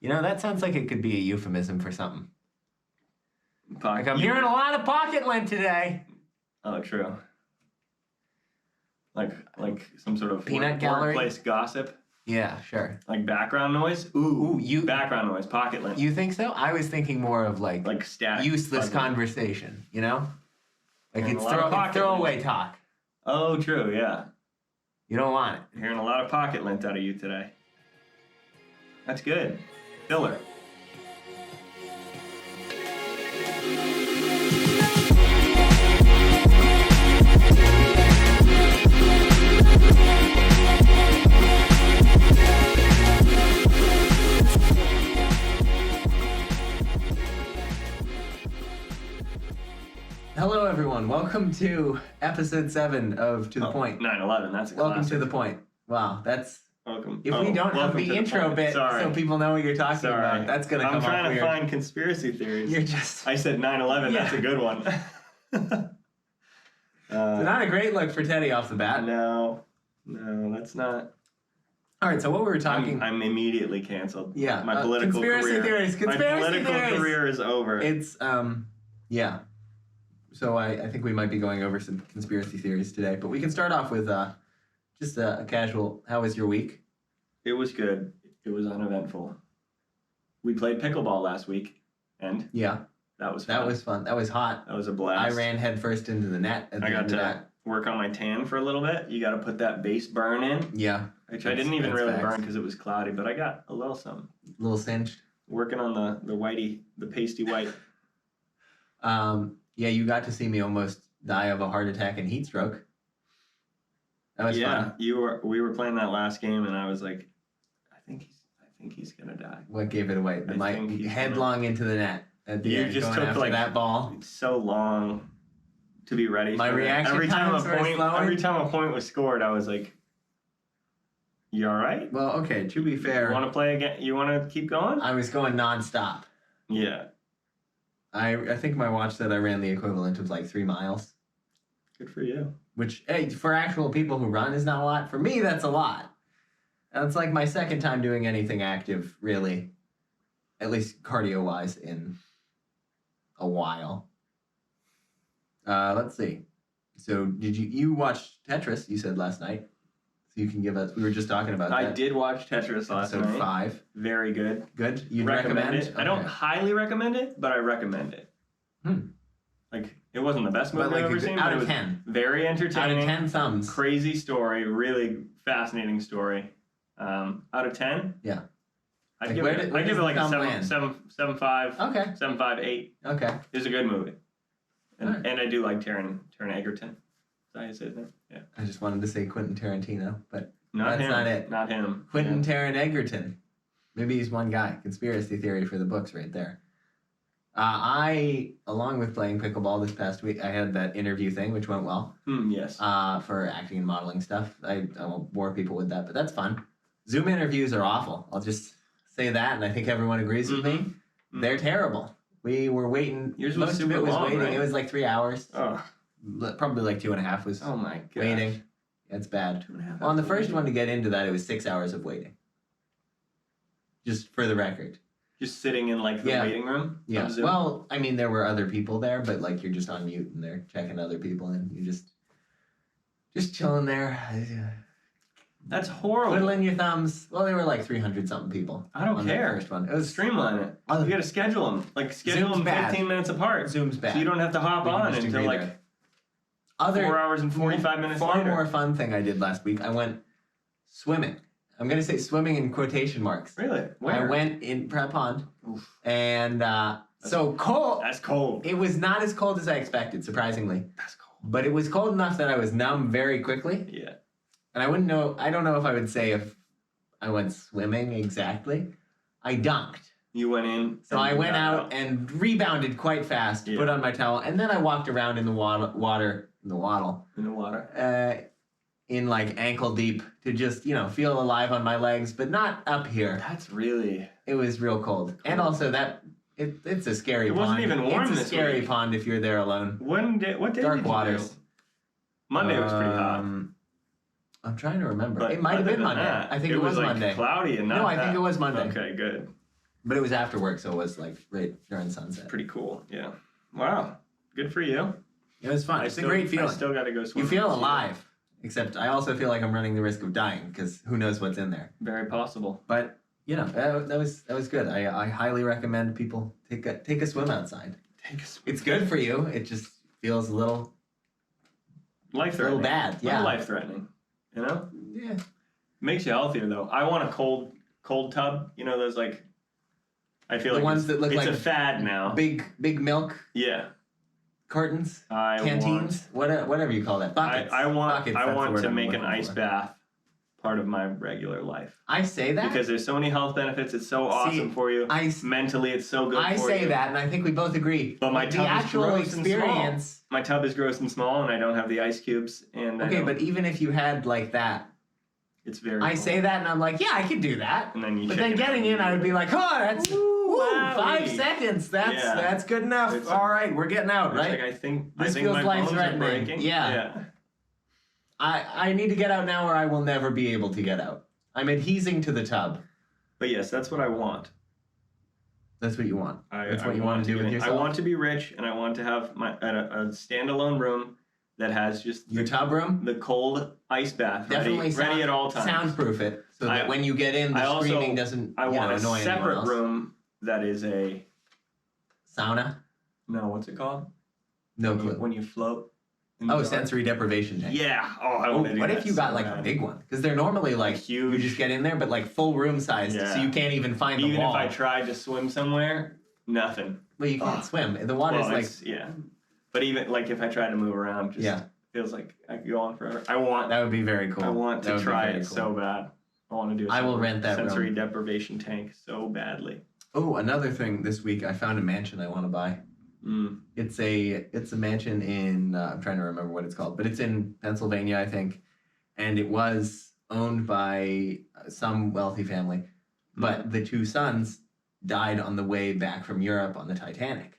That sounds like it could be a euphemism for something. Like I'm hearing a lot of pocket lint today. Oh, true. Like some sort of peanut gallery workplace gossip. Yeah, sure. Like background noise. Background noise. Pocket lint. You think so? I was thinking more of like static, useless conversation. Like it's throwaway talk. Oh, true. Yeah. You don't want it. Hearing a lot of pocket lint out of you today. That's good. Filler. Hello, everyone. Welcome to episode 7 of To The Point. 9/11. That's a Welcome classic. To The Point. Wow, that's... Welcome. If we don't have the intro bit so people know what you're talking about, that's going to come off weird. I'm trying to find conspiracy theories. You're just... I said 9/11. Yeah. That's a good one. It's not a great look for Teddy off the bat. No, that's not... All right, so what we were talking... I'm immediately canceled. Yeah. My political conspiracy career. Theories. My political career is over. It's, yeah. So I think we might be going over some conspiracy theories today, but we can start off with just a casual, how was your week? It was good. It was uneventful. We played pickleball last week, and that was fun. That was fun. That was hot. That was a blast. I ran headfirst into the net at the end of that. I got to work on my tan for a little bit. You got to put that base burn in. Yeah. Which I didn't even really burn because it was cloudy, but I got a little something. A little singed. Working on the pasty white. Yeah, you got to see me almost die of a heart attack and heat stroke. That was fun. We were playing that last game, and I was like, I think he's gonna die. What gave it away? Headlong into the net at the end. Just took that ball. So long to be ready. My reaction every time a point was scored, I was like, "You all right?" Well, okay. To be fair, you want to play again? You want to keep going? I was going nonstop. Yeah. I think my watch said I ran the equivalent of like 3 miles. Good for you. Which, hey, for actual people who run is not a lot. For me, that's a lot. That's like my second time doing anything active, really. At least cardio-wise in a while. Let's see. So did you watch Tetris, you said last night? So you can give us, we were just talking about that. I did watch Tetris last night. Episode 5. Very good. Good? You'd recommend it? Okay. I don't highly recommend it, but I recommend it. Like, it wasn't the best movie I've ever seen, out but of it was 10. Very entertaining. Out of 10 thumbs. Crazy story, really fascinating story. Out of 10? Yeah. I'd give it like a 7.5. Okay. 7.5, 8. Okay. It's a good movie. And I do like Taron Egerton. Is that how you say his name? Yeah. I just wanted to say Quentin Tarantino, but that's not it. Not him. Quentin Taron Egerton. Maybe he's one guy. Conspiracy theory for the books right there. I, along with playing pickleball this past week, I had that interview thing, which went well. Yes. For acting and modeling stuff. I won't bore people with that, but that's fun. Zoom interviews are awful. I'll just say that, and I think everyone agrees with me. Mm-hmm. They're terrible. We were waiting. Yours was most of it was long, waiting. right? It was like 3 hours. Oh. Probably like 2.5 was waiting. It's bad. 2.5. Well, on the first one to get into that, it was 6 hours of waiting. Just for the record. Just sitting in like the waiting room? Yeah. Well, I mean, there were other people there, but like you're just on mute and they're checking other people and you're just chilling there. That's horrible. Twiddling your thumbs. Well, there were like 300 something people. I don't care. The first one. It was streamline it. You got to schedule them. Like schedule them 15 minutes apart. Zoom's bad. So you don't have to hop on until like 4 hours and 45 minutes later. Far more fun thing I did last week. I went swimming. I'm going to say swimming in quotation marks. Really? Where? I went in Pratt Pond. Oof. And so cold. That's cold. It was not as cold as I expected, surprisingly. That's cold. But it was cold enough that I was numb very quickly. Yeah. And I don't know if I would say if I went swimming exactly. I dunked. You went in. So I went out and rebounded quite fast, put on my towel, and then I walked around in the water. In like ankle deep to just, feel alive on my legs, but not up here. It was real cold. And also it's a scary pond. It wasn't even warm this week. It's a scary pond if you're there alone. What day Dark did you waters. do? Monday was pretty hot. I'm trying to remember. But it might have been Monday. I think it was Monday. Cloudy and not No, I think it was Monday. Okay, good. But it was after work, so it was like right during sunset. Pretty cool. Yeah. Wow. Good for you. It was fun. It's a great feeling. I still got to go swim. You feel alive, except I also feel like I'm running the risk of dying because who knows what's in there. Very possible. But that was good. I highly recommend people take a swim outside. It's good for you. It just feels a little life-threatening. A little bad. Yeah. Life-threatening. You know? Yeah. Makes you healthier though. I want a cold tub. You know those like. I feel like ones that look like a fad now. Big milk. Yeah. Cartons. Canteens. Whatever you call that. Buckets. I want to I'm make an ice bath part of my regular life. I say that because there's so many health benefits. It's so awesome for you. Mentally, it's so good. I say that, and I think we both agree. But my tub is gross and small. My tub is gross and small, and I don't have the ice cubes. And okay, but even if you had like that. It's very. I say that, and I'm like, yeah, I could do that. And then but then getting in, I would be like, oh, that's 5 seconds. That's good enough. It's all right, we're getting out, right? Like I think this feels my bones are breaking. Yeah. I need to get out now, or I will never be able to get out. I'm adhesing to the tub. But yes, that's what I want. That's what you want. That's what you want to do with yourself. I want to be rich, and I want to have a standalone room. That has just your tub room, the cold ice bath, definitely ready at all times. Soundproof it so that when you get in, the screaming doesn't. I want annoy a separate else. room that is a sauna. No, what's it called? No clue. When you float. Sensory deprivation tank. Yeah. What if you got like a big one? Because they're normally like huge. You just get in there, but like full room size, so you can't even find the wall. Even if I tried to swim somewhere, nothing. Well, you can't swim. The water's like But even like if I try to move around, just feels like I could go on forever. That would be very cool. I want to try it so bad. I want to do. I will rent that sensory deprivation tank so badly. Oh, another thing this week, I found a mansion I want to buy. It's a mansion in I'm trying to remember what it's called, but it's in Pennsylvania, I think, and it was owned by some wealthy family, but the two sons died on the way back from Europe on the Titanic.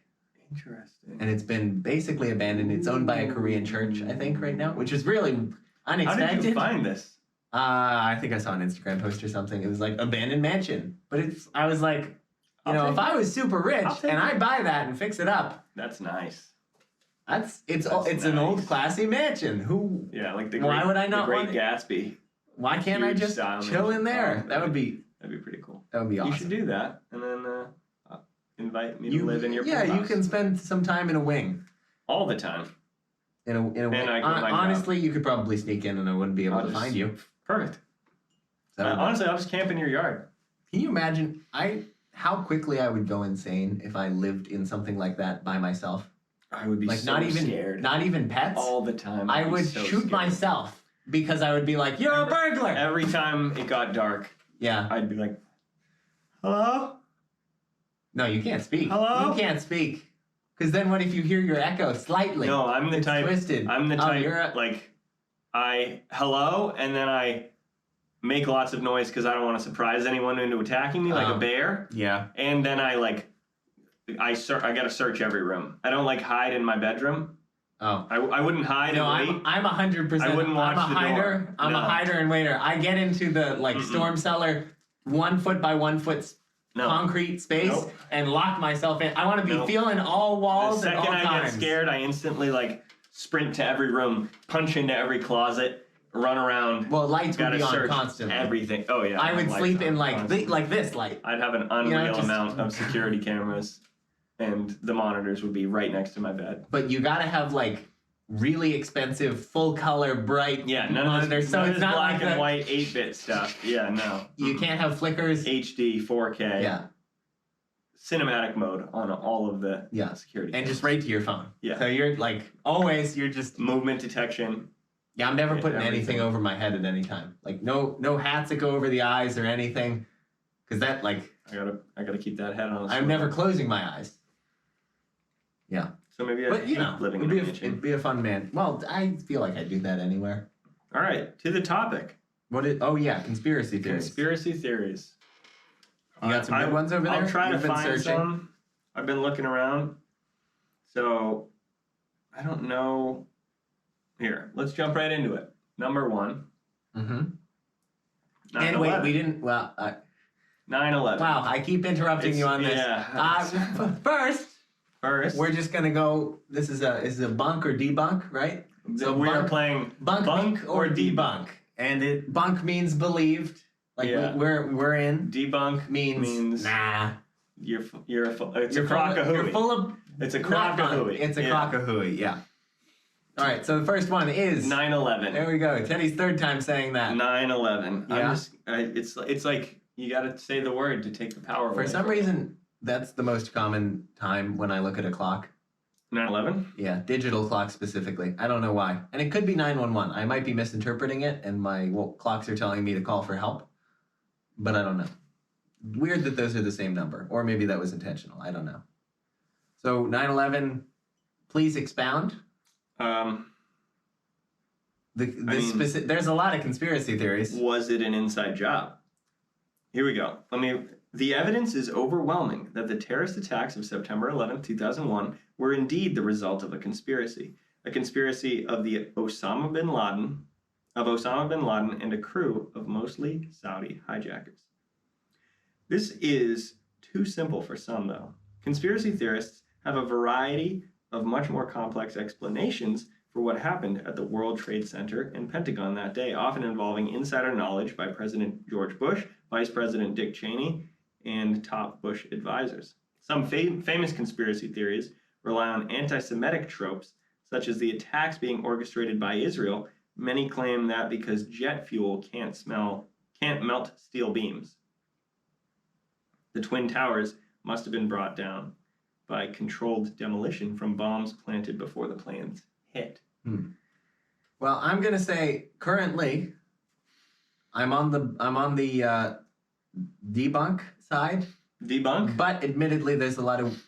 Interesting. And it's been basically abandoned. It's owned by a Korean church, I think, right now, which is really unexpected. How did you find this? I think I saw an Instagram post or something. It was like abandoned mansion, but I was like, if I was super rich and I buy that and fix it up, that's nice. It's an old classy mansion. Like the why would I not the Great Gatsby? Why can't I just chill in there? That'd be pretty cool. That would be awesome. You should do that, and then invite me to live in your pool house. You can spend some time in a wing. All the time. In a wing. Honestly, you could probably sneak in and I wouldn't be able to find you. Perfect. Honestly, I'll just camp in your yard. Can you imagine how quickly I would go insane if I lived in something like that by myself? I would be like scared. Not even pets? All the time. I would shoot myself because I would be like, you're a burglar! Every time it got dark, I'd be like, hello? No, you can't speak. Hello? You can't speak. Because then what if you hear your echo slightly? No, I'm the type. Twisted. I'm the type, hello, and then I make lots of noise because I don't want to surprise anyone into attacking me, like a bear. Yeah. And then I gotta search every room. I don't hide in my bedroom. Oh. I wouldn't hide and wait. I'm 100%. I wouldn't watch I'm a hider. I'm a hider and waiter. I get into the storm cellar 1 foot by 1 foot concrete space and lock myself in. I want to be feeling all walls at all times. The second I get scared, I instantly sprint to every room, punch into every closet, run around. Well, lights would be on constantly. Everything. Oh yeah. I would sleep in like this light. I'd have an unreal amount of security cameras, and the monitors would be right next to my bed. But you gotta have really expensive, full color, bright monitors. So it's not black and white 8-bit stuff. Yeah, no. You can't have flickers. HD, 4K. Yeah. Cinematic mode on all of the security. And just right to your phone. Yeah. So you're always, you're just movement detection. Yeah, I'm never putting anything over my head at any time. No hats that go over the eyes or anything. Because that I gotta keep that head on. I'm never closing my eyes. Yeah. So maybe living in a mansion. It'd be a fun man. Well, I feel like I'd do that anywhere. All right, to the topic. Conspiracy theories. Conspiracy theories. You got some good ones over there? I'll try to find some. I've been looking around. So, I don't know. Here, let's jump right into it. Number one. Mm-hmm. And wait, we didn't. Well, 9/11. Wow, I keep interrupting you on this. Yeah. First, First, we're just gonna go. This is a bunk or debunk, right? so we are playing Bunk or Debunk. And bunk means believed. Like Yeah. we're in. Debunk Means nah. it's You're a full crock-a-hooey. of It's a not bunk. crock-a-hooey. It's a crock-a-hooey, yeah. All right, so the first one is 9/11. There we go. Teddy's third time saying that. 9/11. Yeah. It's like you got to say the word to take the power away. For some reason, that's the most common time when I look at a clock. 9/11. Yeah, digital clock specifically. I don't know why. And it could be 911. I might be misinterpreting it, and my clocks are telling me to call for help. But I don't know. Weird that those are the same number. Or maybe that was intentional. I don't know. So 9/11, please expound. There's a lot of conspiracy theories. Was it an inside job? Here we go. The evidence is overwhelming that the terrorist attacks of September 11, 2001 were indeed the result of a conspiracy of the Osama bin Laden and a crew of mostly Saudi hijackers. This is too simple for some, though. Conspiracy theorists have a variety of much more complex explanations for what happened at the World Trade Center and Pentagon that day, often involving insider knowledge by President George Bush, Vice President Dick Cheney, and top Bush advisors. Some famous conspiracy theories rely on anti-Semitic tropes, such as the attacks being orchestrated by Israel. Many claim that because jet fuel can't melt steel beams, the Twin Towers must have been brought down by controlled demolition from bombs planted before the planes hit. Well, I'm gonna say currently, I'm on the debunk side. Debunk? But admittedly, there's a lot of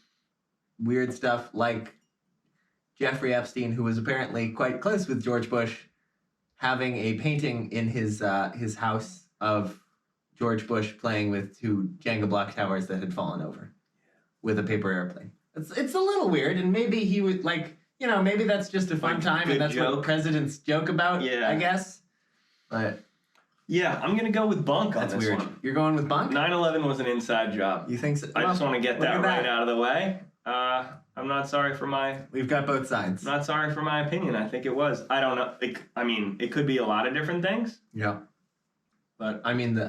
weird stuff, like Jeffrey Epstein, who was apparently quite close with George Bush, having a painting in his house of George Bush playing with two Jenga block towers that had fallen over with a paper airplane. It's a little weird, and maybe he would maybe that's just a fun time, and that's what presidents joke about. Yeah, I guess. But yeah, I'm gonna go with Bunk on this weird. One. You're going with Bunk? 9/11 was an inside job. You think so? I just want to get that right out of the way. I'm not sorry for my. We've got both sides. I'm not sorry for my opinion. I think it was. I don't know. It could be a lot of different things. Yeah. But I mean,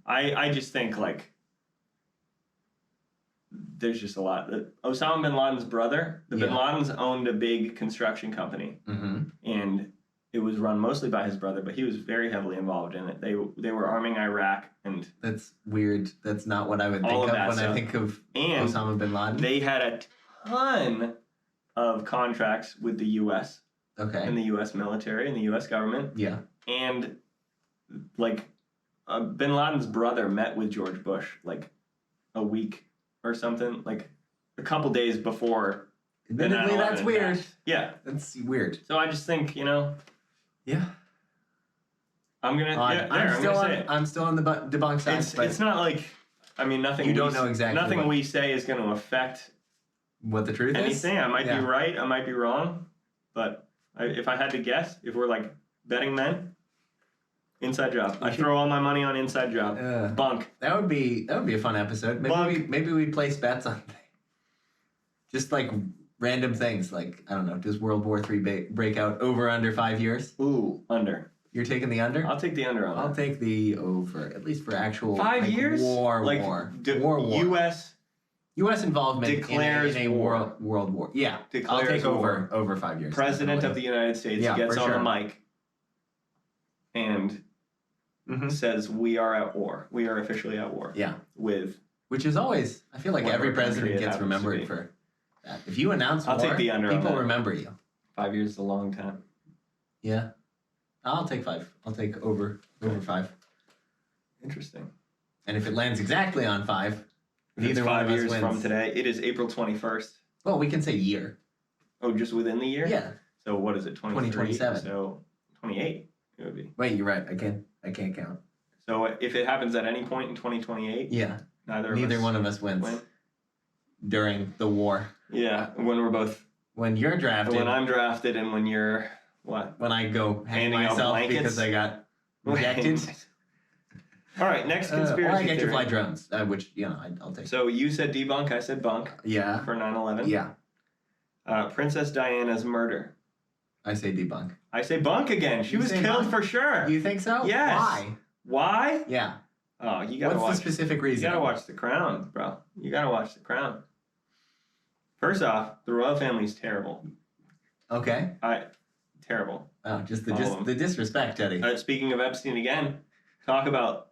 I just think there's just a lot. Osama bin Laden's brother, bin Ladens owned a big construction company, and it was run mostly by his brother, but he was very heavily involved in it. They were arming Iraq, and that's weird. That's not what I would think of when I think of Osama bin Laden. They had a ton of contracts with the U.S. Okay. And the U.S. military and the U.S. government. Yeah. And bin Laden's brother met with George Bush a week or something, a couple days before. Admittedly, that's weird. Yeah. That's weird. So I just think, Yeah. I'm still on the debunk side. It's not nothing. You don't know exactly. Nothing we say is going to affect what the truth is. Anything. I might be right. I might be wrong. But if I had to guess, if we're betting men, inside job. I throw all my money on inside job. Bunk. That would be a fun episode. Maybe we place bets on things. Just random things, I don't know. Does World War III break out over under 5 years? Ooh, under. You're taking the under? I'll take the under on that. I'll take the over, at least for actual 5 years. War. U.S. involvement declares in a world war. Yeah, I'll take over 5 years. President of the United States gets on the mic and says, "We are at war. We are officially at war." Yeah, which is always. I feel like every president gets remembered for that. If you announce war, take the under. People remember you. 5 years is a long time. Yeah, I'll take 5. I'll take over 5. Interesting. And if it lands exactly on 5. Neither 5 years from today. It is April 21st. Well, we can say year. Oh, just within the year? Yeah. So what is it? 2027. So 28 it would be. Wait, you're right. I can't count. So if it happens at any point in 2028, neither one of us wins during the war. Yeah, when you're drafted. When I'm drafted, and when you're what? When I go hang myself because I got rejected. All right, next Or conspiracy I get to theory. fly drones, which, I'll take. So you said debunk, I said bunk Yeah. for 9/11. Yeah. Princess Diana's murder. I say debunk. I say bunk again. She You was say killed bunk? for sure. You think so? Yes. Why? Why? Yeah. Oh, you gotta What's watch. the specific You reason? gotta watch The Crown, bro. You gotta watch The Crown. First off, the royal family's terrible. Okay. Terrible. Oh, just All of them. the disrespect, Teddy. Speaking of Epstein again, talk about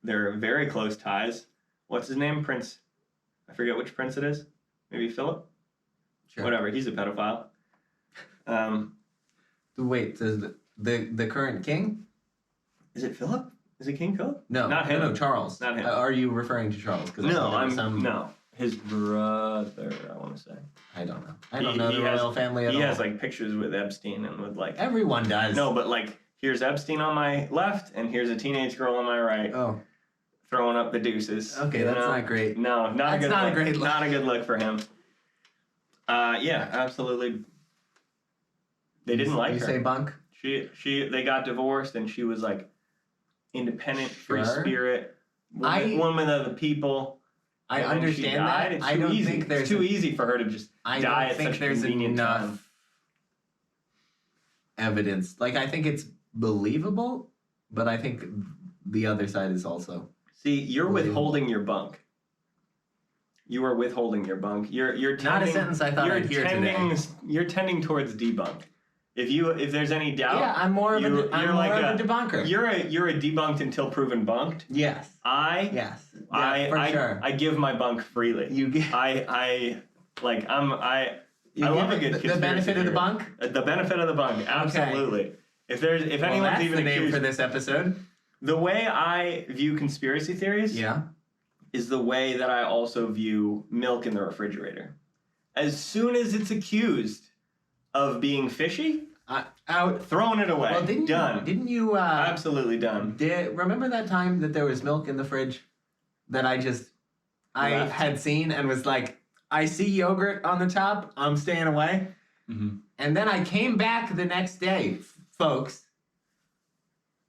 their very close ties. What's his name? Prince. I forget which prince it is. Maybe Philip? Sure. Whatever. He's a pedophile. Wait, the current king? Is it Philip? Is it King Philip? No, Not him. No, Charles. Not him. Are you referring to Charles? No, his brother. I want to say. I don't know. I don't know the royal family at all. He has like pictures with Epstein and with like. Everyone does. No, but like here's Epstein on my left and here's a teenage girl on my right. Oh. Throwing up the deuces. Okay, that's not great. No, not a good look. Great look. Not a good look for him. Yeah, absolutely. They didn't like her. You say bunk? They got divorced and she was like independent, free Sure. spirit, woman of the people. I And then she understand died. that. It's I too don't easy. think there's It's too easy for her to just I die don't at think such a there's convenient enough time. evidence. Like, I think it's believable, but I think the other side is also. See, you're believable. withholding your bunk. You are withholding your bunk. You're tending, Not a sentence I thought I'd hear today. You're tending towards debunk. If there's any doubt, Yeah, I'm more of a debunker. You're a debunked until proven bunked. Yes. Yes. For sure. I give my bunk freely. You get I love a good the benefit of the bunk. The benefit of the bunk, absolutely. If anyone's that's even the name accused, for this episode. the way I view conspiracy theories, is the way that I also view milk in the refrigerator. As soon as it's accused of being fishy, out, throwing it away. Well, didn't you? Absolutely done. Remember that time that there was milk in the fridge that I Left. had seen and was like, I see yogurt on the top, I'm staying away. Mm-hmm. And then I came back the next day, folks.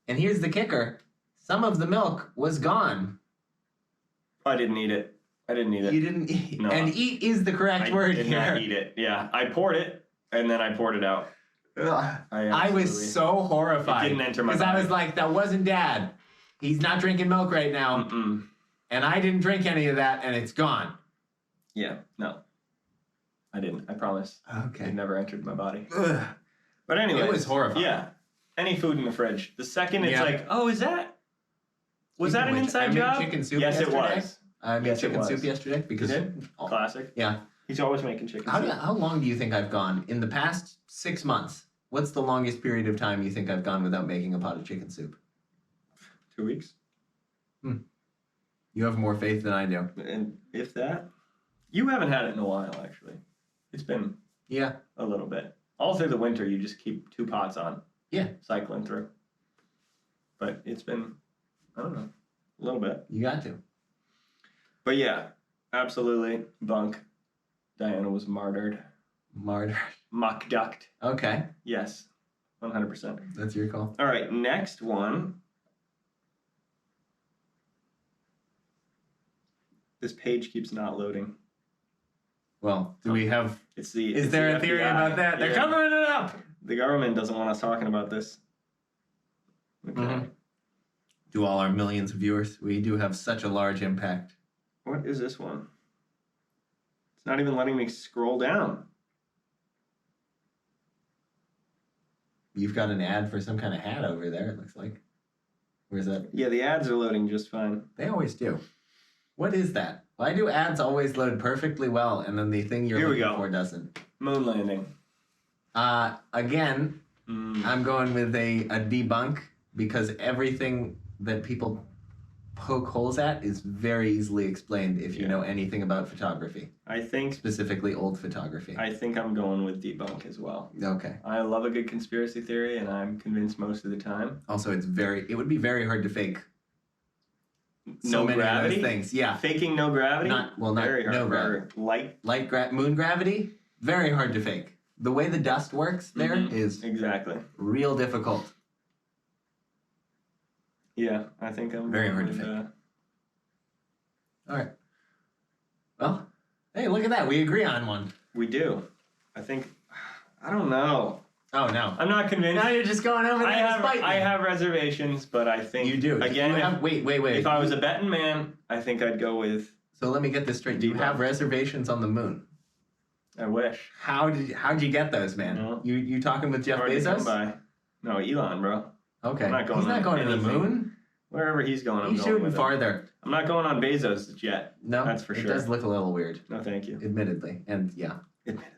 And here's the kicker: some of the milk was gone. I didn't eat it. You didn't eat. No. And eat is the correct word I did here. not eat it. Yeah, I poured it and then I poured it out. I was so horrified. It didn't enter my Because I body. was like, that wasn't Dad. He's not drinking milk right now. Mm-mm. And I didn't drink any of that, and it's gone. Yeah, no. I didn't. I promise. Okay. It never entered my body. Ugh. But anyway. It was horrifying. Yeah. Any food in the fridge. The second it's Yeah. like, oh, was that an inside I made job? chicken soup Yes, yesterday. it was. I made Yes, it chicken was. soup yesterday because. You did? Classic. Yeah. He's always making chicken soup. How long do you think I've gone in the past 6 months? What's the longest period of time you think I've gone without making a pot of chicken soup? 2 weeks. You have more faith than I do. And if that, you haven't had it in a while, actually. It's been Yeah. a little bit. All through the winter, you just keep 2 pots on. Yeah. Cycling through. But it's been, I don't know, a little bit. You got to. But yeah, absolutely. Bunk. Diana was martyred. Martyr. Mock ducked. Okay. Yes. 100%. That's your call. All right, next one. This page keeps not loading. Well, do we have... Is there a theory about that? They're covering it up! The government doesn't want us talking about this. Okay. Mhm. To all our millions of viewers, we do have such a large impact. What is this one? It's not even letting me scroll down. You've got an ad for some kind of hat over there, it looks like. Where's that? Yeah, the ads are loading just fine. They always do. What is that? Why do ads always load perfectly well and then the thing you're Here we looking go. for doesn't? Moon landing. Again, I'm going with a debunk because everything that people poke holes at is very easily explained if you know anything about photography, I think specifically old photography. I'm going with debunk as well. Okay. I love a good conspiracy theory, and I'm convinced most of the time. Also, it would be very hard to fake so No many gravity? of those things. Yeah. Faking no gravity? Not Very hard. no Or light. moon gravity, very hard to fake. The way the dust works there is Exactly. real difficult. Yeah, I think I'm Very going hard to with, All right. Well, hey, look at that. We agree on one. we do. I think. I don't know. Oh, no. I'm not convinced. Now you're just going over there to spite me. I have reservations, but I think You do. Again, wait. if I was a betting man, I think I'd go with. So let me get this straight. Do you Debunk. have reservations on the moon? I wish. How'd you get those, man? No. You talking with Jeff Hard to come Bezos? by. No, Elon, bro. Okay. I'm not going He's not on going to the anything. moon. Wherever he's going, I'm He's going shooting with him. farther. I'm not going on Bezos jet. No, That's for it sure. does look a little weird, No, thank you. admittedly, and yeah, Admittedly.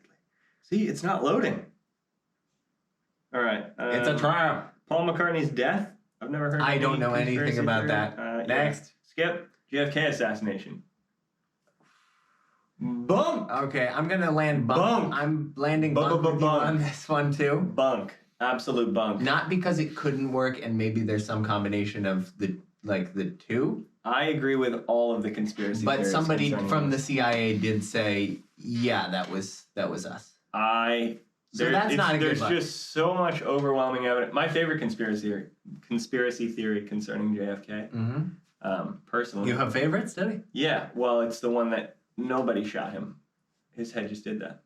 See, it's not loading. All right. it's a trap. Paul McCartney's death. I've never heard. I any don't know anything conspiracy about theory. that. Yeah. Next. Skip. JFK assassination. Bunk. Okay, I'm gonna land bunk. Bunk. I'm landing bunk with you Bunk. on this one too. Bunk. Absolute bunk. Not because it couldn't work, and maybe there's some combination of the two. I agree with all of the conspiracy But theories somebody concerning from the this. CIA did say, yeah, that was us. So that's not a good There's one. just so much overwhelming evidence. My favorite conspiracy theory concerning JFK, Mm-hmm. personally. You have favorites, Daddy? Yeah, well, it's the one that nobody shot him. His head just did that.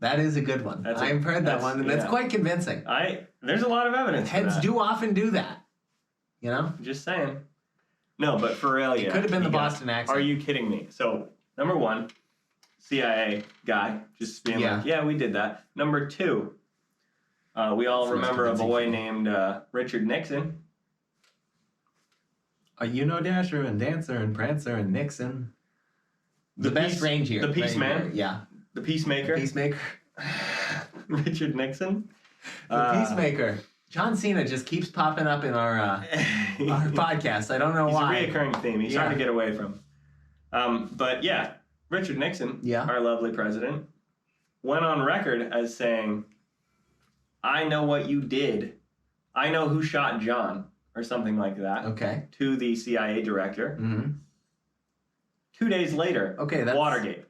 That is a good one. I've heard that one, and it's quite convincing. There's a lot of evidence. Heads for that. do often do that. You know? Just saying. No, but for real, yeah. It could have been the you got- Boston accent. Are you kidding me? So, number one, CIA guy just being like, yeah, we did that. Number two, we all First remember a convincing boy thing. named Richard Nixon. Dasher and Dancer and Prancer and Nixon. The best Peace- reindeer. The Peaceman. Yeah. The Peacemaker. Peacemaker. Richard Nixon. The Peacemaker. John Cena just keeps popping up in our podcast. I don't know He's why. a reoccurring theme. He's hard to get away from. But yeah, Richard Nixon, our lovely president, went on record as saying, I know what you did. I know who shot John, or something like that, Okay. to the CIA director. Mm-hmm. 2 days later, Okay, that's... Watergate.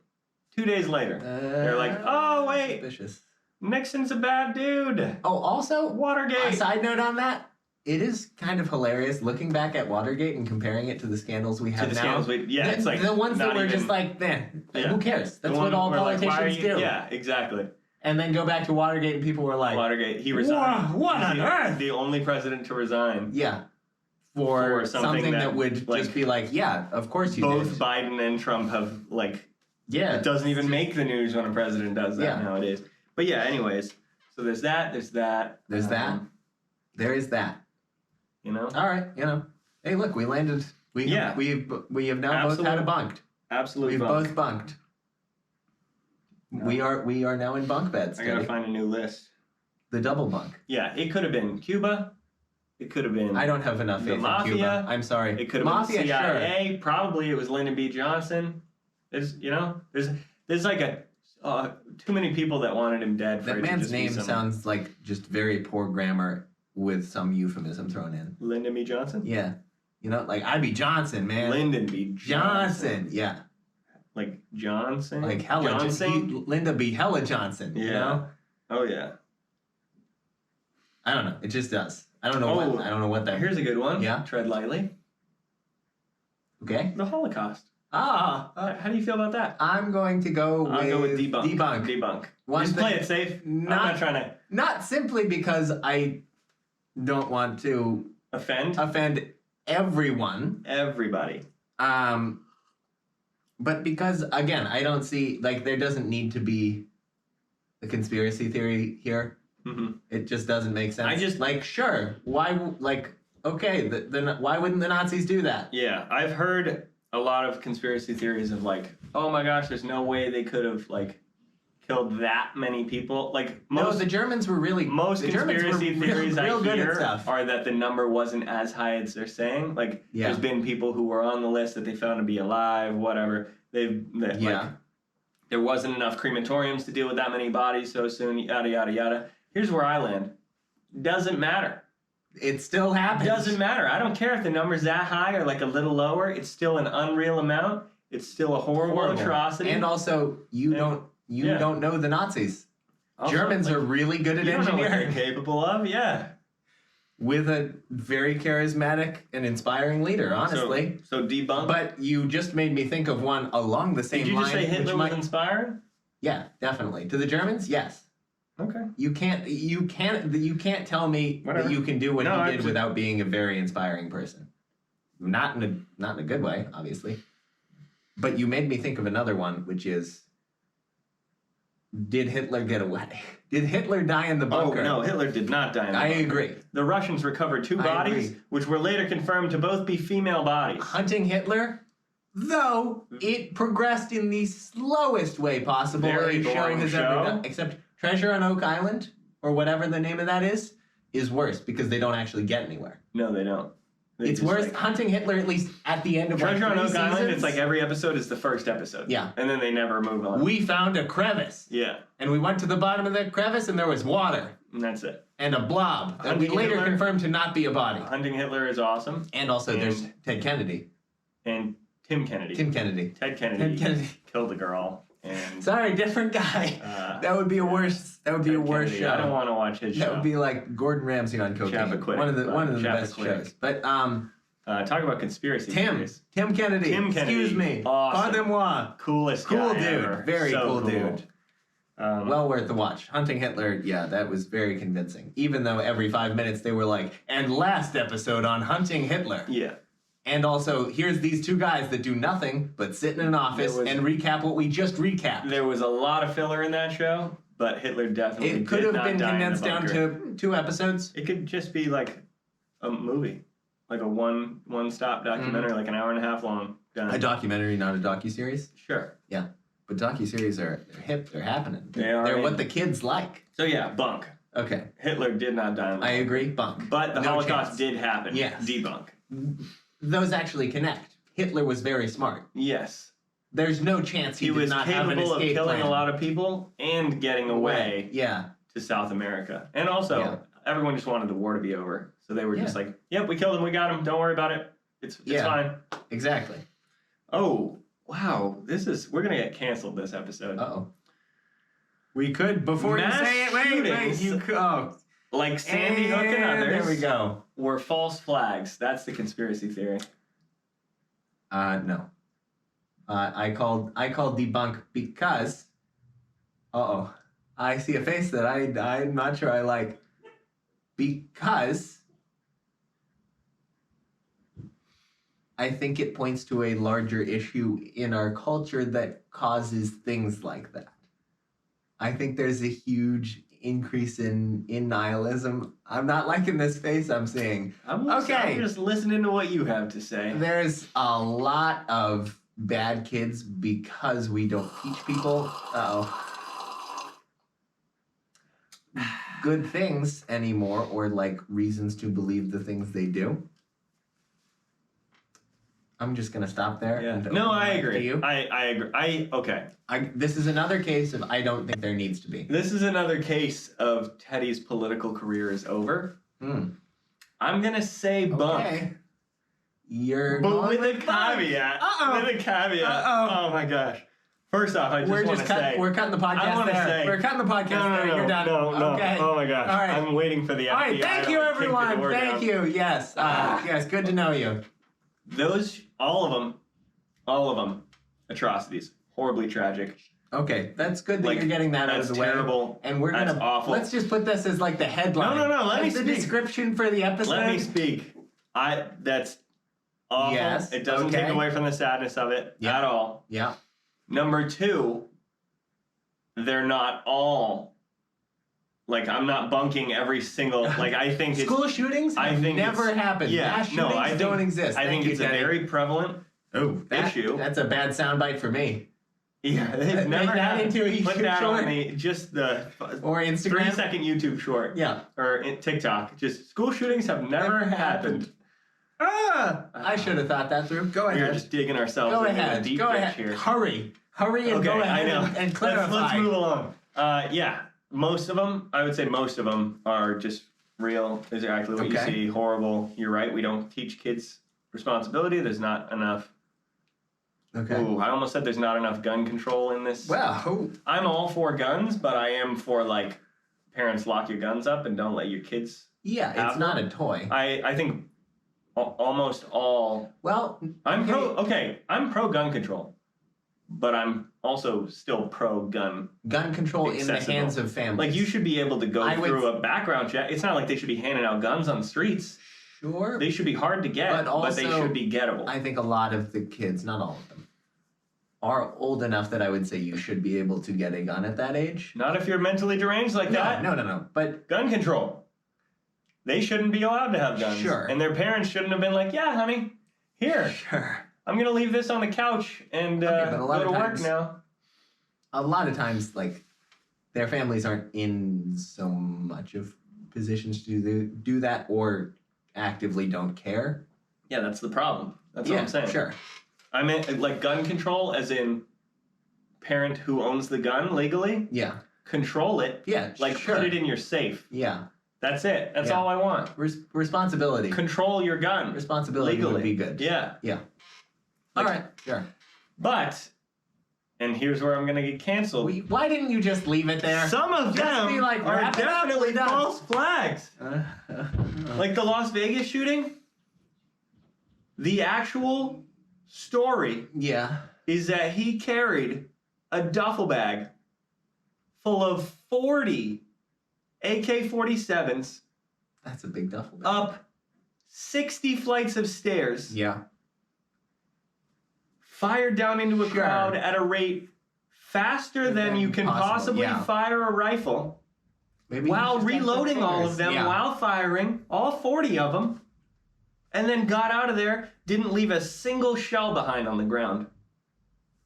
2 days later, they're like, oh, wait, Suspicious. Nixon's a bad dude. Oh, also, Watergate. a side note on that, it is kind of hilarious looking back at Watergate and comparing it to the scandals we have now. It's like the ones that not were even- just like, man, Yeah. who cares? The That's one what all where, like, why are politicians you- do. Yeah, exactly. And then go back to Watergate and people were like, Watergate, he resigned. What He's on the- earth? The only president to resign. Yeah. For something that would like, just be like, yeah, of course you both did. Biden and Trump have, like, Yeah. it doesn't even make the news when a president does that Yeah. nowadays. But yeah, anyways, so there's that. There's that. There is that. You know? All right, Hey, look, we landed. We have now both had a bunked. Absolute We've bunk. both bunked. No. We are now in bunk beds. I gotta Teddy. find a new list. The double bunk. Yeah, it could have been Cuba. It could have been I don't have enough The faith in mafia. Cuba. I'm sorry. It could have Mafia, been sure. CIA. Probably it was Lyndon B. Johnson. There's like too many people that wanted him dead. For That it to man's just be name some- sounds like just very poor grammar with some euphemism thrown in. Lyndon B. Johnson. Yeah. Like I'd be Johnson, man. Lyndon B. Johnson. Yeah. Like Johnson. Like Hella Johnson. Linda B. Hella Johnson. Yeah. You know? Oh yeah. I don't know. It just does. I don't know what. I don't know what that. Here's a good one. Yeah. Tread lightly. Okay. The Holocaust. How do you feel about that? I'm going to go I'll go with debunk. Debunk. Debunk. One Just thing- play it safe. I'm not trying to Not simply because I don't want to offend offend everyone, everybody. but because again, I don't see there doesn't need to be a conspiracy theory here. Mm-hmm. It just doesn't make sense. I just sure. Why okay? Why wouldn't the Nazis do that? Yeah, I've heard a lot of conspiracy theories of oh my gosh, there's no way they could have killed that many people. The Germans were really most the Germans conspiracy were theories real I good at hear stuff. are that the number wasn't as high as they're saying. There's been people who were on the list that they found to be alive, whatever. There wasn't enough crematoriums to deal with that many bodies so soon, yada yada yada. Here's where I land. Doesn't matter. It still happens. Doesn't matter. I don't care if the number's that high or a little lower. It's still an unreal amount. It's still a horrible atrocity. And also, you don't know the Nazis. Also, Germans are really good at you don't know what engineering. they're capable of. Yeah. with a very charismatic and inspiring leader, honestly. So Debunk. But you just made me think of one along the same line. Did you just say Hitler which was inspired? Yeah, definitely. To the Germans, yes. Okay. You can't tell me Whatever. that you can do what No, he did without being a very inspiring person. Not in a good way, obviously. But you made me think of another one, which is, did Hitler get away? Did Hitler die in the bunker? Oh, no, Hitler did not die in the bunker. I agree. The Russians recovered 2 bodies, which were later confirmed to both be female bodies. Hunting Hitler, though it progressed in the slowest way possible Very a show boring has ever show. done. Except Treasure on Oak Island, or whatever the name of that is worse because they don't actually get anywhere. No, they don't. They It's just, worse. like, Hunting Hitler, at least at the end of Treasure on 3 Oak Island, seasons, it's like every episode is the first episode. Yeah. And then they never move on. we found a crevice. Yeah. And we went to the bottom of the crevice and there was water And that's it. and a blob that we Hunting later Hitler? confirmed to not be a body. Hunting Hitler is awesome. And also there's Ted Kennedy. And Tim Kennedy. Tim Kennedy. Ted Kennedy. Ted Kennedy. Killed a girl. And Sorry, different guy. That would be a worse. That would be a Ted worse Kennedy. show. I don't want to watch his show. That would be like Gordon Ramsay on cocaine. Chappaquiddick, One of the but best Chappaquiddick. shows. But talk about conspiracy Tim theories. Kennedy. Tim Kennedy. Excuse me. Awesome. Pardon-moi. Coolest Cool guy dude. ever. Very So cool dude. Well worth the watch. Hunting Hitler, yeah, that was very convincing. Even though every 5 minutes they were like, and last episode on Hunting Hitler. Yeah. And also, here's these 2 guys that do nothing but sit in an office and recap what we just recapped. There was a lot of filler in that show, but Hitler definitely It could did have not been die in the condensed down bunker. to 2 episodes. It could just be like a movie, like a one-stop documentary, like an hour and a half long. Done. A documentary, not a docuseries. Sure. Yeah, but docuseries they're hip, they're happening. They are They're in. what the kids like. So yeah, Bunk. Okay, Hitler did not die in the I bunker. agree. Bunk. But the No Holocaust chance. did happen. Yes. Debunk. Those actually connect. Hitler was very smart. Yes. There's no chance he did was not have an capable of escape killing plan. a lot of people and getting away Yeah. to South America. And also, everyone just wanted the war to be over. So they were just like, yep, we killed him, we got him, don't worry about it. It's fine. Exactly. Oh, wow. We're going to get canceled this episode. Uh-oh. We could, before Mass you say it, wait, shootings, you could, like Sandy Hook and others. There we go. Were false flags. That's the conspiracy theory. No. I called Debunk because, I see a face that I'm not sure I like. Because I think it points to a larger issue in our culture that causes things like that. I think there's a huge increase in nihilism. I'm not liking this face I'm seeing. I'm just listening to what you have to say. There's a lot of bad kids because we don't teach people good things anymore, or like reasons to believe the things they do. I'm just gonna stop there. Yeah. And No, open I the mic agree. to you. I agree. Okay. This is another case of I don't think there needs to be. This is another case of Teddy's political career is over. I'm gonna say Bunk. Okay. You're But going with a Bunk. caveat. Uh-oh. With a caveat. Uh-oh. Oh my gosh. First off, I just want to say. We're cutting the podcast I wanna there. say- We're cutting the podcast No, there. You're done. no. Okay. Oh my gosh. All right. I'm waiting for the FBI. All right. Thank to, you, like, kick the everyone. door Thank down. you. Yes. Yes. Good to know you. All of them, atrocities. Horribly tragic. Okay, that's good that you're getting that out of the way. That's terrible. And we're That's gonna awful. Let's just put this as like the headline. No, let me the speak. description for the episode. Let me speak. That's awful. Yes, It doesn't okay. take away from the sadness of it at all. Yeah. Number two, they're not all. Like, I'm not bunking every single. Like, I think it's. School shootings have never happened. Yeah, Mass shootings don't exist. I think Thank it's you, a Teddy. very prevalent issue. That's a bad soundbite for me. Yeah, they've Make never that happened. into a YouTube Put that short. on just the Or Instagram. 3-second YouTube short. Yeah. Or TikTok. Just school shootings have never happened. I should have thought that through. Go We're ahead. just digging ourselves Go into ahead. a deep Go ditch ahead. here. Hurry and go I ahead know. and clarify. Let's move along. Yeah, most of them, I would say most of them are just real, exactly what you see, horrible. You're right, we don't teach kids responsibility. There's not enough. Okay. Ooh, I almost said there's not enough gun control in this. Well, I'm all for guns, but I am for, like, parents lock your guns up and don't let your kids Yeah, it's Apple. not a toy. I think almost all. Well, I'm pro gun control, but I'm also still pro gun. Gun control in the accessible. hands of families. Like, you should be able to go through a background check. It's not like they should be handing out guns on the streets. Sure. They should be hard to get, but they should be gettable. I think a lot of the kids, not all of them, are old enough that I would say you should be able to get a gun at that age. Not if you're mentally deranged like that. No. But gun control. They shouldn't be allowed to have guns. Sure. And their parents shouldn't have been like, yeah, honey, here. Sure. I'm going to leave this on the couch and go to work now. A lot of times, like, their families aren't in so much of positions to do that or actively don't care. Yeah, that's the problem. That's what I'm saying. Sure. I meant, like, gun control as in parent who owns the gun legally. Yeah. Control it. Yeah, Like, sure. put it in your safe. Yeah. That's it. That's all I want. Responsibility. Control your gun. Responsibility legally would be good. Yeah. Yeah. Like, all right. Sure. But, and here's where I'm going to get canceled. Why didn't you just leave it there? Some of Just them be like, are wrap it up, definitely we're done. false flags. Like the Las Vegas shooting. The actual story Yeah. is that he carried a duffel bag full of 40 AK-47s That's a big duffel bag. up 60 flights of stairs, Yeah. fired down into a crowd at a rate faster than you can possibly fire a rifle, Maybe while you just have reloading quick all fingers. of them, while firing all 40 of them, and then got out of there, didn't leave a single shell behind on the ground.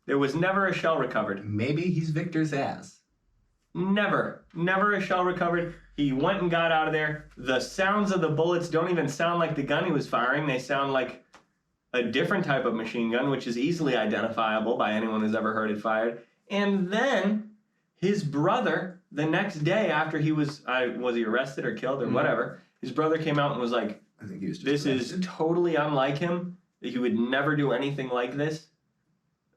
There was never a shell recovered. Maybe he's Victor's ass. Never a shell recovered. He went and got out of there. The sounds of the bullets don't even sound like the gun he was firing. They sound like a different type of machine gun, which is easily identifiable by anyone who's ever heard it fired. And then his brother, the next day after he was he arrested or killed or whatever, his brother came out and was like, I think he was just this arrested. is totally unlike him. He would never do anything like this.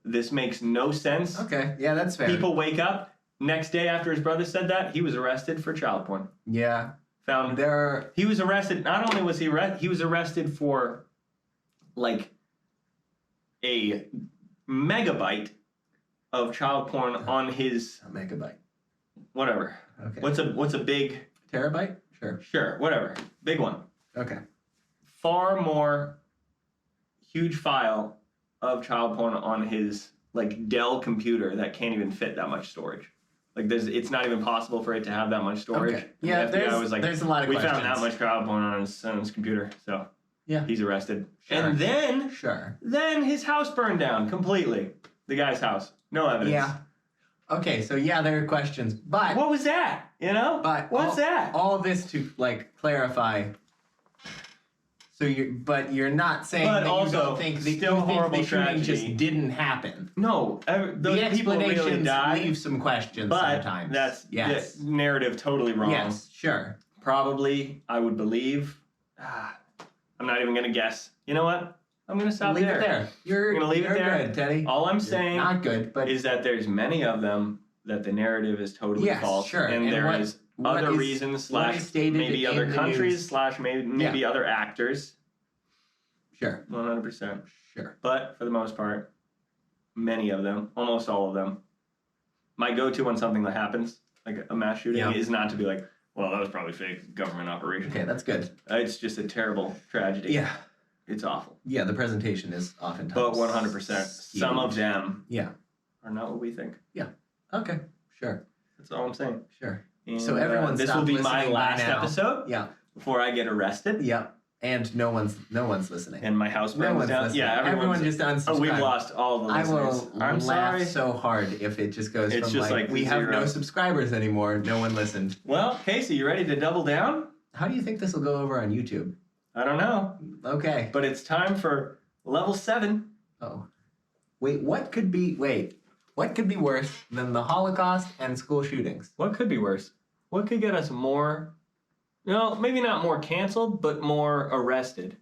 This makes no sense. Okay, yeah, that's fair. People wake up. Next day after his brother said that, he was arrested for child porn. Yeah. Found he was arrested. Not only was he was arrested for like a megabyte of child porn on his a megabyte. Whatever. Okay. What's a big terabyte? Sure, whatever. Big one. Okay. Far more huge file of child porn on his like Dell computer that can't even fit that much storage. Like it's not even possible for it to have that much storage. Okay. Yeah, the FBI was like, there's a lot of we questions. found that much child porn on his computer, so yeah, he's arrested. Sure. And then then his house burned down completely. The guy's house, no evidence. Yeah. Okay, so yeah, there are questions, but what was that? You know? But what's that? All this to like clarify. So you're not saying but that also, you don't think the, still horrible the shooting tragedy. Just didn't happen. No, those the people really explanations died. leave some questions but sometimes. That's the narrative totally wrong. Yes, sure. Probably, I would believe. I'm not even gonna guess. You know what? I'm gonna stop leave there. It there. You're gonna leave it there. Good, Teddy. All I'm saying not good, but is that there's many of them that the narrative is totally false, sure. and there is other reasons / maybe other countries / maybe other actors. Sure. 100%. Sure. But for the most part, many of them, almost all of them, my go-to when something that happens, like a mass shooting, is not to be like, well, that was probably fake government operation. Okay, that's good. It's just a terrible tragedy. Yeah. It's awful. Yeah, the presentation is oftentimes. But 100%. Some of them are not what we think. Yeah. Okay. Sure. That's all I'm saying. Sure. And, so everyone, this will be my last episode. Yeah. Before I get arrested. Yeah. And no one's listening. And my house burns down. Listening. Yeah, everyone just unsubscribed. Oh, we've lost all the listeners. I'm sorry. laugh so hard if it just goes it's from just like we have no subscribers anymore. No one listened. Well, Casey, you ready to double down? How do you think this will go over on YouTube? I don't know. Okay. But it's time for level 7. Oh. What could be worse than the Holocaust and school shootings? What could be worse? What could get us more, maybe not more canceled, but more arrested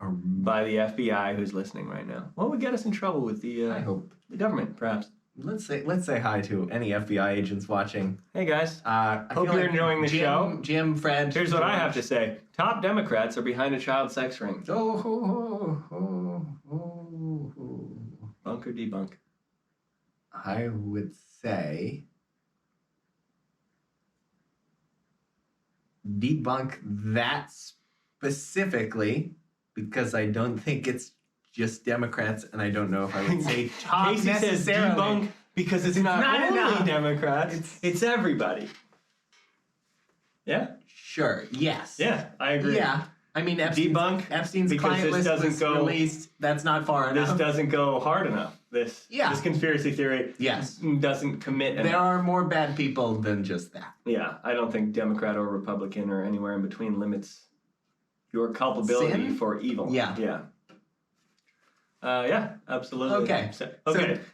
by the FBI who's listening right now? What would get us in trouble with the I hope the government, perhaps? let's say hi to any FBI agents watching. Hey guys. I Hope feel you're like enjoying the show. Jim, Fred. Here's what I have to George. say. Top Democrats are behind a child sex ring. Bunk or debunk? I would say debunk that specifically because I don't think it's just Democrats, and I don't know if I would say top Casey says necessarily. debunk because it's not only enough. Democrats. It's everybody. Yeah? Sure. Yes. Yeah, I agree. Yeah. I mean, Debunk, Epstein's because client this list doesn't was go- released. That's not far This enough. doesn't go hard enough. This conspiracy theory Yes. doesn't commit enough. There are more bad people than just that. Yeah, I don't think Democrat or Republican or anywhere in between limits your culpability Sin? for evil. Yeah. Yeah. Yeah, absolutely. Okay. Okay. So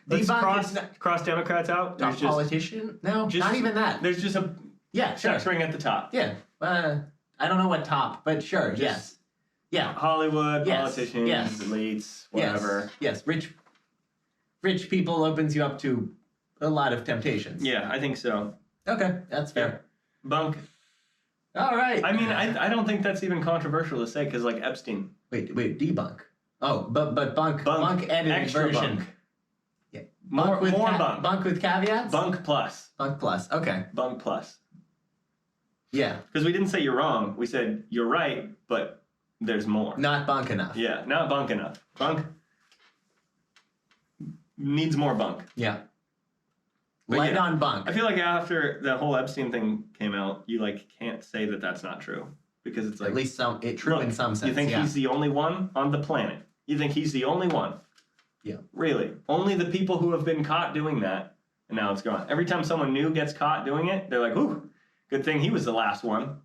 Let's debunk cross Democrats out. Top politician? No, just- not even that. There's just a Yeah, sure. sex ring at the top. Yeah. I don't know what top, but sure. Just- Yes. Yeah. Hollywood, Yes, politicians, yes. elites, whatever. Yes. Rich people opens you up to a lot of temptations. Yeah, I think so. Okay, that's fair. Bunk. All right. I mean, I don't think that's even controversial to say because, like, Epstein. Wait, debunk. Oh, but Bunk edited extra version. Bunk. Yeah. More Bunk. Bunk with caveats? Bunk plus. Bunk plus. Okay. Bunk plus. Yeah. Because we didn't say you're wrong. We said you're right, but there's more. Not bunk enough. Yeah, not bunk enough. Bunk needs more bunk. Yeah. But Light yeah, on bunk. I feel like after the whole Epstein thing came out, you like can't say that that's not true because it's like At least true in some sense. You think yeah. he's the only one on the planet? You think he's the only one? Yeah. Really? Only the people who have been caught doing that, and now it's gone. Every time someone new gets caught doing it, they're like, "Ooh, good thing he was the last one."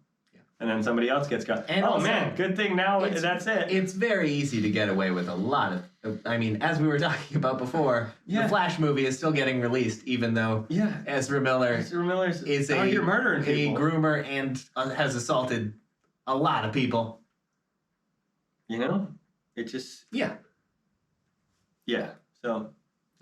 And then somebody else gets caught. And oh also, man, good thing now that's it. It's very easy to get away with a lot of. I mean, as we were talking about before, Yeah. the Flash movie is still getting released, even though Yeah. Ezra Miller Ezra Miller's is out here murdering a people. groomer and has assaulted a lot of people. You know, it just Yeah. yeah. So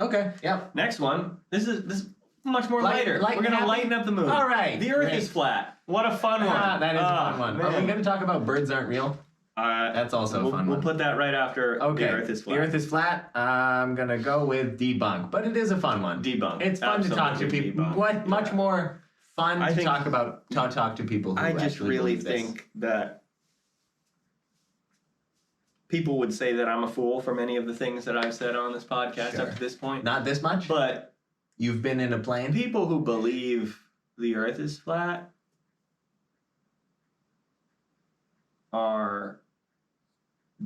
Okay. Yep. next one. This is much more Light- lighter. light We're and gonna happy? lighten up the mood. All right, The Earth great. is flat. What a fun one. That is a fun one. Are we man. going to talk about birds aren't real? That's also a fun We'll one. put that right after Okay. The Earth is flat. The Earth is flat. I'm gonna go with debunk, but it is a fun one. Debunk. It's fun to talk to Absolutely people. debunk. Much Yeah. more fun I to think- talk to people who I just actually really believe this. think that people would say that I'm a fool for many of the things that I've said on this podcast Sure. up to this point. Not this much. But You've been in a plane. people who believe the Earth is flat are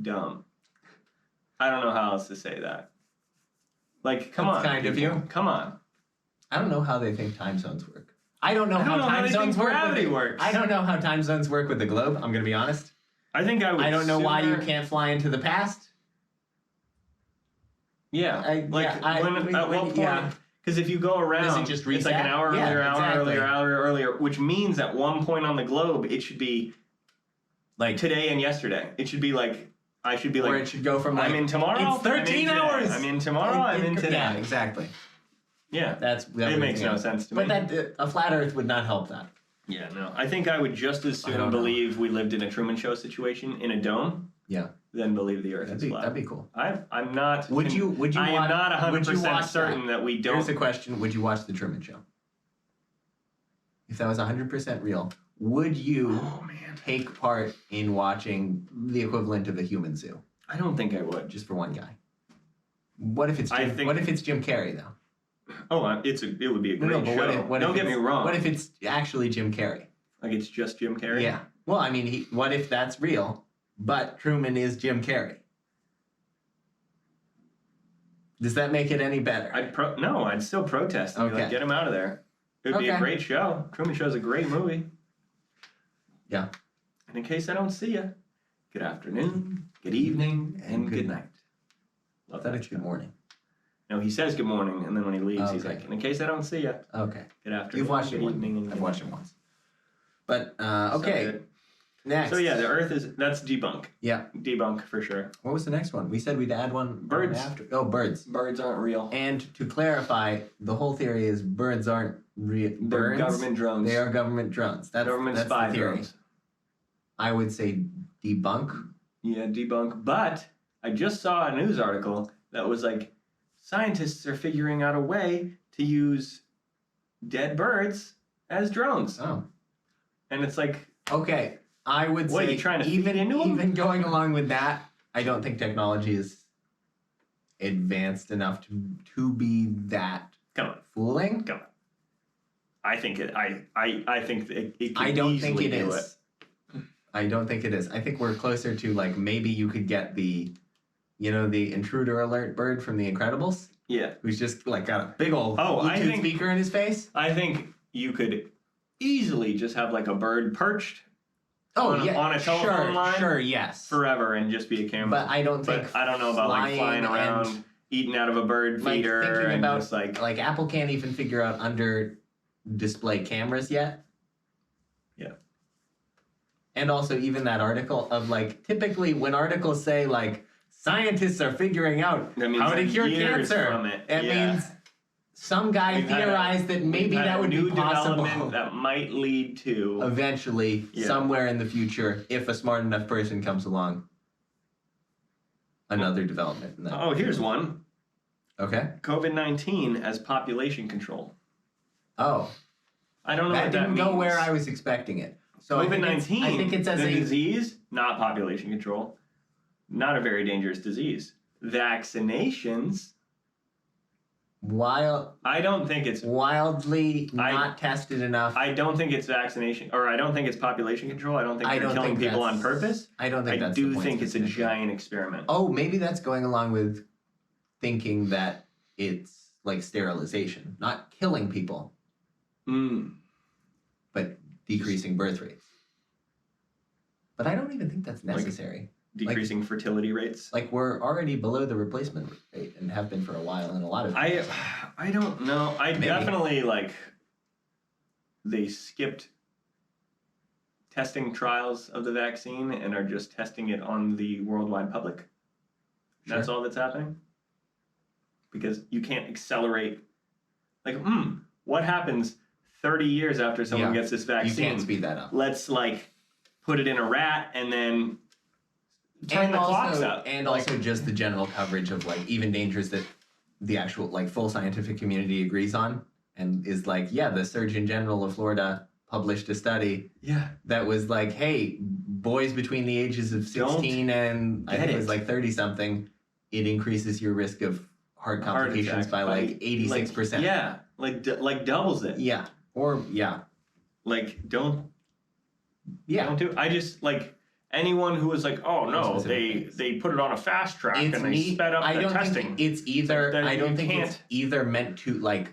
dumb. I don't know how else to say that. Like, come That's on. kind of people. you. Come on. I don't know how they think time zones work. I don't know I how don't know how time they zones think work. gravity works. I don't know how time zones work with the globe. I'm gonna be honest. I think I would. I don't know why you sooner- can't fly into the past. Yeah. at what point? yeah. Because if you go around, Does it just it's like an reset? hour Yeah, earlier, exactly. hour earlier, which means at one point on the globe, it should be Like today and yesterday. It should be like, I should be where like, it should go from like I'm in tomorrow. It's I'm in 13 today. hours. I'm in tomorrow. I'm in today. Yeah, exactly. Yeah. That It makes no sense to me. But that a flat Earth would not help that. Yeah, no. I think I would just as I soon don't know. believe we lived in a Truman Show situation in a dome Yeah, than believe the Earth is flat. that'd be cool. I'm not. Would you I am watch- not would you 100% watch certain that we don't. Here's the question: would you watch the Truman Show? If that was 100% real, would you Oh man, take part in watching the equivalent of the human zoo I don't think I would. just for one guy? What if it's I Jim, think- what if it's Jim Carrey though? Oh, it would be a great No, but show. what if Don't get me it's- wrong. What if it's actually Jim Carrey? Like it's just Jim Carrey? Yeah. Well, I mean, what if that's real, but Truman is Jim Carrey? Does that make it any better? I'd still protest and be like, Okay. get him out of there. It would be a Okay. great show. Truman Show's a great movie. Yeah. And in case I don't see you, good afternoon, good evening, and good night. I thought it's good morning. No, he says good morning, and then when he leaves, he's Okay. like, and in case I don't see you, Okay. good afternoon. You've watched it good once. evening, and I've good watched night. it once. But So okay. good. Next. So yeah, the Earth that's debunk. Yeah. Debunk for sure. What was the next one? We said we'd add one. Birds. After. Oh, birds. Birds aren't real. And to clarify, the whole theory is birds aren't real. They're government drones. They are government drones. That's government that's spy the theory. drones. I would say debunk. Yeah, debunk. But I just saw a news article that was like, scientists are figuring out a way to use dead birds as drones. Oh. And it's like, okay, I would what, say you trying to feed into them? even going along with that, I don't think technology is advanced enough to be that come on, fooling. come on. I think it. I think it can I don't think easily it do is. I don't think it is. I think we're closer to like maybe you could get the intruder alert bird from The Incredibles. Yeah. Who's just like got a big old I Bluetooth think, speaker in his face. I think you could easily just have like a bird perched on a telephone line Sure, yes. forever and just be a camera. But I don't think I don't know about like flying around, eating out of a bird feeder, thinking and about, just like Apple can't even figure out under display cameras yet. Yeah. And also even that article of like typically when articles say like scientists are figuring out how to cure cancer, from it means some guy theorized that maybe that would be possible. That might lead to eventually, somewhere in the future, if a smart enough person comes along, another development. In that here's one. Okay. COVID-19 as population control. Oh. I don't know what that didn't means. go where I was expecting it. So COVID-19, I think it's as the a disease, not population control. Not a very dangerous disease. Vaccinations. I don't think it's wildly not tested enough. I don't think it's vaccination, or I don't think it's population control. I don't think they're killing people on purpose. I don't think that's I the do point think it's a giant experiment. Oh, maybe that's going along with thinking that it's like sterilization, not killing people, but decreasing birth rates. But I don't even think that's necessary. Decreasing fertility rates. Like we're already below the replacement rate and have been for a while in a lot of cases. I don't know. Definitely they skipped testing trials of the vaccine and are just testing it on the worldwide public. Sure. That's all that's happening. Because you can't accelerate. Like, what happens 30 years after someone gets this vaccine? You can't speed that up. Let's put it in a rat and then turn the clocks up. And also just the general coverage of even dangers that the actual full scientific community agrees on and is the Surgeon General of Florida published a study that was hey, boys between the ages of 16 and I think it was 30 something, it increases your risk of heart complications by 86%. Yeah, doubles it. Yeah. Or Don't do it. I just anyone who was oh no, they put it on a fast track and they sped up the testing. It's either I don't think it's either meant to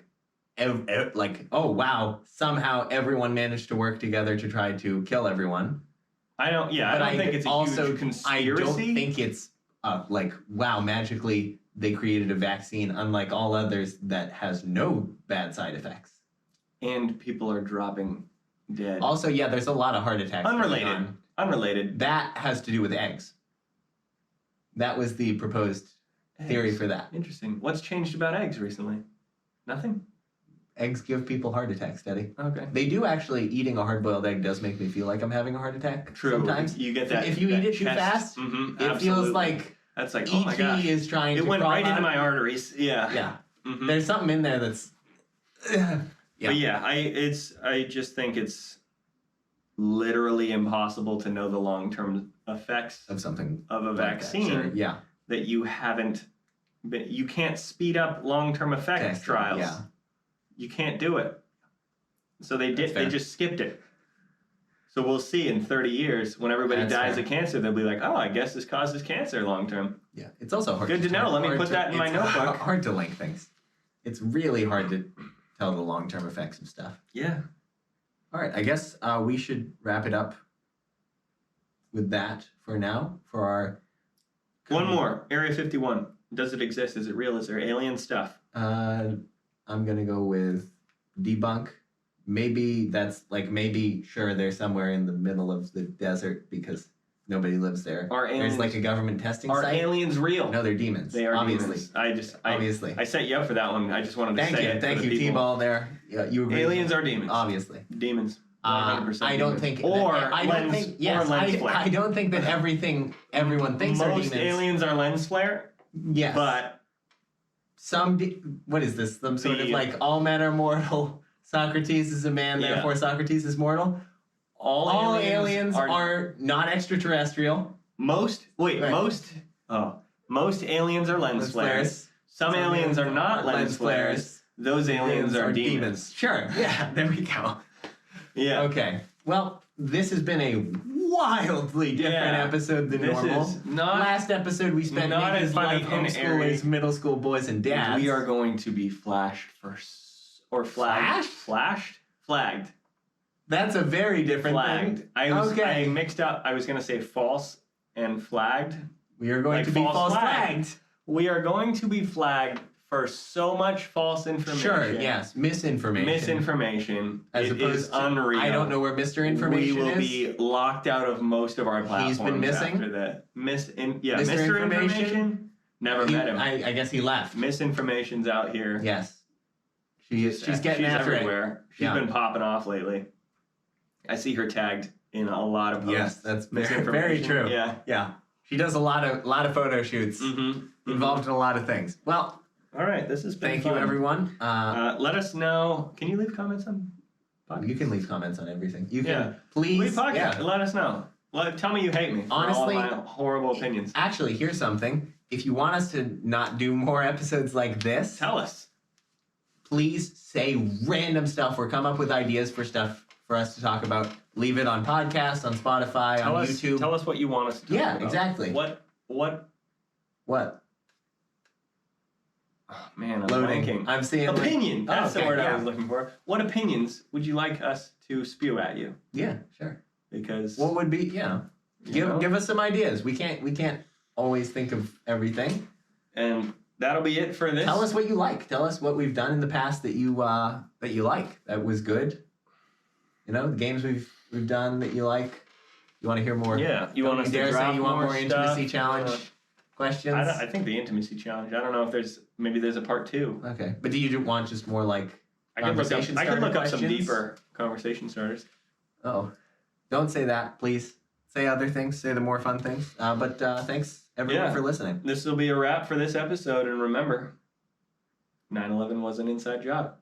oh wow, somehow everyone managed to work together to try to kill everyone. I don't think it's a huge conspiracy. I don't think it's wow, magically they created a vaccine unlike all others that has no bad side effects. And people are dropping dead. Also, there's a lot of heart attacks. Unrelated. That has to do with eggs. That was the proposed theory for that. Interesting. What's changed about eggs recently? Nothing? Eggs give people heart attacks, Daddy. Okay. They do actually. Eating a hard-boiled egg does make me feel like I'm having a heart attack. True. Sometimes. You get that. If you eat it too fast, it feels like that's oh my gosh. is trying to went right into my arteries. Yeah. Yeah. Mm-hmm. There's something in there that's... But I just think it's literally impossible to know the long-term effects of something of a vaccine that you haven't you can't speed up long-term effect trials. Yeah. You can't do it. So they just skipped it. So we'll see in 30 years when everybody dies of cancer, they'll be oh, I guess this causes cancer long term. Yeah. It's also hard to know. Let me put that in my notebook. Hard to link things. It's really hard to tell the long-term effects of stuff. Yeah. All right, I guess we should wrap it up with that for now. For our one more, Area 51. Does it exist? Is it real? Is there alien stuff? I'm gonna go with debunk. maybe that's like sure they're somewhere in the middle of the desert because nobody lives there. There's like a government testing Are site. aliens real? No, they're demons. They are obviously. demons. Obviously. I set you up for that one. I just wanted to say it. Thank you, T-Ball. There, yeah, you agree. Aliens are demons. Obviously. Demons. 100% I don't think. I don't think that everyone thinks are demons. Most aliens are lens flare. Yes. But what is this? Some sort of like all men are mortal. Socrates is a man, therefore Socrates is mortal. All aliens are not extraterrestrial. Most aliens are lens flares. Some aliens are not lens flares. Those aliens are demons. Sure. Yeah. There we go. Yeah. Okay. Well, this has been a wildly different episode than normal. Last episode we spent making fun of homeschoolers, middle school boys, and dads. We are going to be flashed flagged. Flagged. That's a very different thing. I mixed up. I was going to say false and flagged. We are going to be false flagged. We are going to be flagged for so much false information. Sure, yes. Misinformation. As it opposed is to unreal. I don't know where Mr. Information is. We will be locked out of most of our platforms. He's been missing? After that. Mr. Information? Never met him. I guess he left. Misinformation's out here. Yes. She's getting after everywhere. She's been popping off lately. I see her tagged in a lot of posts. Yes, that's very true. Yeah. She does a lot of photo shoots. Involved in a lot of things. Well, all right, this has been Thank fun. you, everyone. Let us know. Can you leave comments on podcast? You can leave comments on everything. You can. Please. Leave podcast. Let us know. Tell me you hate me for Honestly, all my horrible opinions. Actually, here's something. If you want us to not do more episodes like this, tell us. Please say random stuff or come up with ideas for stuff for us to talk about. Leave it on podcasts, on Spotify, on YouTube. Tell us what you want us to talk about. Yeah, exactly. What? Oh, man, I'm blanking. I'm seeing opinion. That's the word I was looking for. What opinions would you like us to spew at you? Yeah, sure. Because what would be give us some ideas. We can't always think of everything. And that'll be it for this. Tell us what you like. Tell us what we've done in the past that you like. That was good. The games we've done that you like. You want to hear more? Yeah. You want us to drop you want more intimacy stuff? challenge questions? I think the intimacy challenge. I don't know if there's a part 2. Okay, but do you want just more like conversation starter I could look up some questions? deeper conversation starters. Oh, don't say that, please. Say other things. Say the more fun things. But thanks everyone for listening. This will be a wrap for this episode, and remember, 9/11 was an inside job.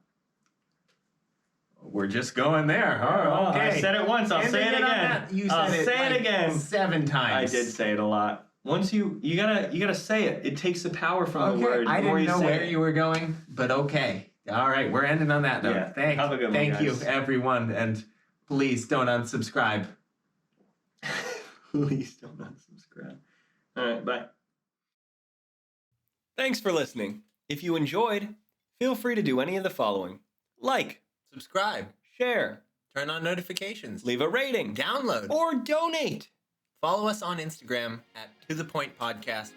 We're just going there. Oh, okay. I said it once. I'll say it again. I'll say it again 7 times. I did say it a lot. Once you gotta say it. It takes the power from the word. I didn't know where you were going, but okay. All right, we're ending on that note. Yeah. Have a good one, Thank you, guys. everyone, and please don't unsubscribe. Please don't unsubscribe. All right, bye. Thanks for listening. If you enjoyed, feel free to do any of the following: like, subscribe, share, turn on notifications, leave a rating, download, or donate. Follow us on Instagram at @tothepointpodcast_.